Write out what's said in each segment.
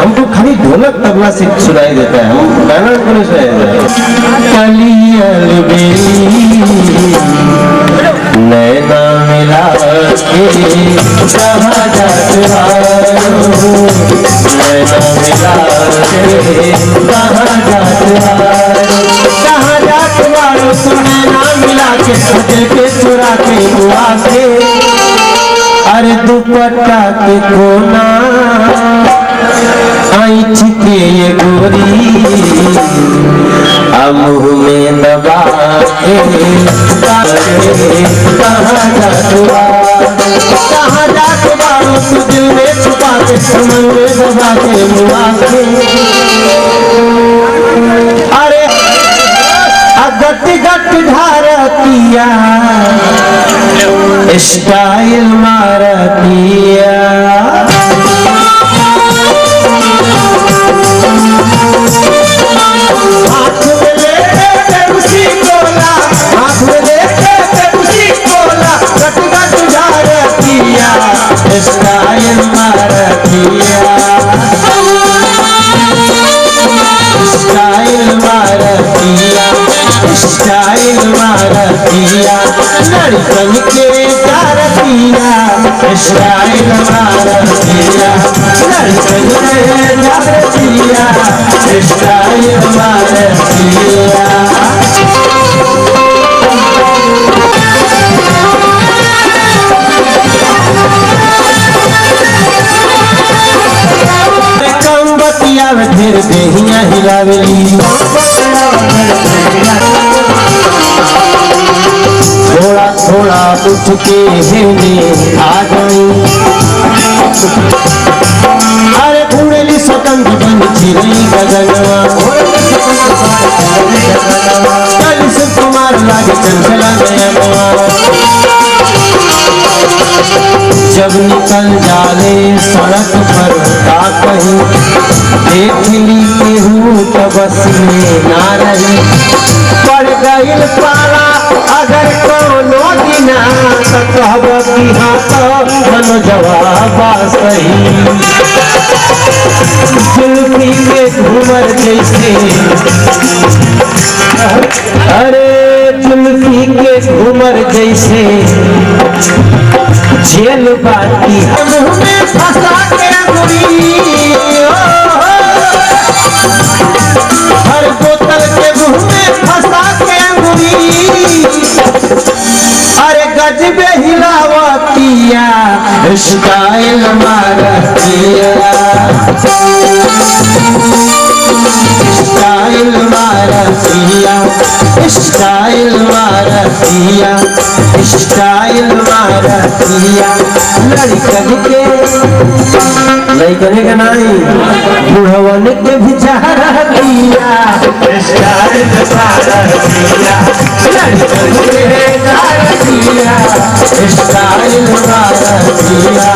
हमको खाली ढोलक तबला से सुनाई देता है, हम गाना को नहीं सुनाई देता। कलियल बेली नैना मिला के कहाँ जात वारो, नैना मिला के कहाँ जात वारो, कहाँ जात वारो तू नैना मिला के सजे के चुरा के बुआ के। अरे दुपट्टा के कोना आँच के ये गोरी मुँह में दबा के कहाँ जात वारो तू दिल में छुपा के समन में दबा के मुआ के। अरे गट गट ढारतिया स्टाइल मारतिया, हाथ में लेके पेप्सी कोला, हाथ में लेके पेप्सी कोला, गट गट ढारतिया स्टाइल मारतिया, स्टाइल मारतिया, स्टाइल मारतिया, लड़कन के जारतिया स्टाइल मारतिया, लड़कन के जारतिया स्टाइल मारतिया। कम बतिया ढेर देहिया हिलावेली, थोड़ा थोड़ा उठ के हेने आ गई। अरे उड़ेली स्वतंत्र बन चिड़ी गगनवा, कल से कुमार लागे चंचला नयनवा, जब निकल जाले सड़क पर का कहीं देख ली केहू तो बस में ना रही। पड़ गईल पाला अगर कोनो दिना तो कहब कि हाँ तो मनो जवाब सही। जुल्फी के घूमर जैसे, अरे जुल्फी के घूमर जैसे जेल बाटी मुँह में फंसा के मुड़ी, हर बोतल के मुँह में फंसा के मुड़ी। अरे गजबे हिलावतिया स्टाइल मारतिया, स्टाइल मारतिया, स्टाइल मारतिया, स्टाइल मारतिया, लड़कन के लड़कन के नहीं बुढ़वन के भी चाहतिया स्टाइल मारतिया, लड़कन के चाहतिया स्टाइल मारतिया।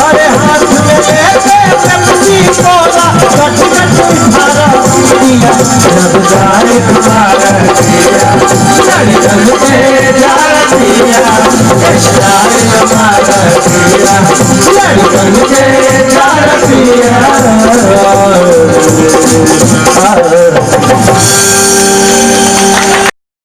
अरे हाथ में लेके पेप्सी कोला, गट गट ढारतिया रबदार मारतिया, लड़कन के चाहतिया स्टाइल मारतिया, लड़कन के चाहतिया।